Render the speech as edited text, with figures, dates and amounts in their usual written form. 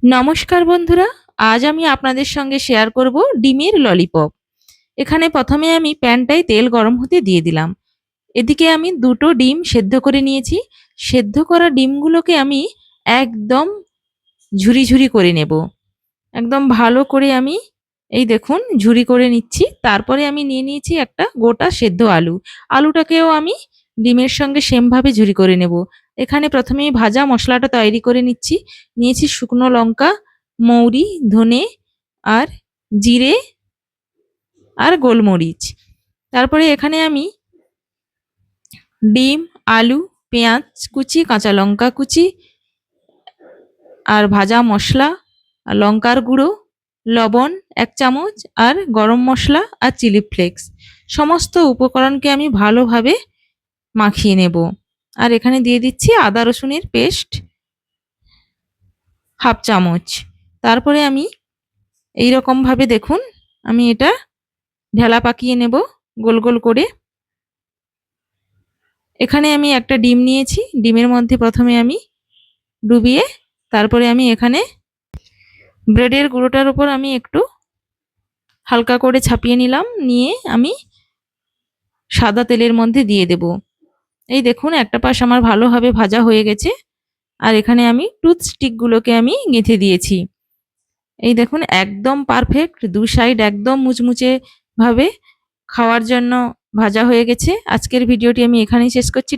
নমস্কার বন্ধুরা, আজ আমি আপনাদের সঙ্গে শেয়ার করব ডিমের ললিপপ। এখানে প্রথমে আমি প্যানটায় তেল গরম হতে দিয়ে দিলাম। এদিকে আমি দুটো ডিম সেদ্ধ করে নিয়েছি। সেদ্ধ করা ডিমগুলোকে আমি একদম ঝুরি ঝুরি করে নেব। একদম ভালো করে আমি এই দেখুন ঝুরি করে নিচ্ছি। তারপরে আমি নিয়ে নিয়েছি একটা গোটা সেদ্ধ আলু। আলুটাকেও আমি ডিমের সঙ্গে সেমভাবে ঝুরি করে নেব। এখানে প্রথমেই ভাজা মশলাটা তৈরি করে নিচ্ছি। নিয়েছি শুকনো লঙ্কা, মৌরি, ধনে আর জিরে আর গোলমরিচ। তারপরে এখানে আমি ডিম, আলু, পেঁয়াজ কুচি, কাঁচা লঙ্কা কুচি আর ভাজা মশলা, আর লঙ্কার গুঁড়ো, লবণ ১ চামচ আর গরম মশলা আর চিলি ফ্লেক্স সমস্ত উপকরণকে আমি ভালোভাবে মাখিয়ে নেব। আর এখানে দিয়ে দিচ্ছি আদা রসুনের পেস্ট 1/2 চামচ। তারপরে আমি এই রকমভাবে দেখুন আমি এটা ঢেলা পাকিয়ে নেব গোল গোল করে। এখানে আমি একটা ডিম নিয়েছি। ডিমের মধ্যে প্রথমে আমি ডুবিয়ে তারপরে আমি এখানে ব্রেডের গুঁড়োটার উপর আমি একটু হালকা করে ছাপিয়ে নিলাম। নিয়ে আমি সাদা তেলের মধ্যে দিয়ে দেব। এই দেখুন একটা পাশ আমার ভালোভাবে ভাজা হয়ে গেছে। আর এখানে আমি টুথস্টিকগুলোকে আমি গেঁথে দিয়েছি। এই দেখুন একদম পারফেক্ট, দু সাইড একদম মুচমুচে ভাবে খাওয়ার জন্য ভাজা হয়ে গেছে। আজকের ভিডিওটি আমি এখানেই শেষ করছি।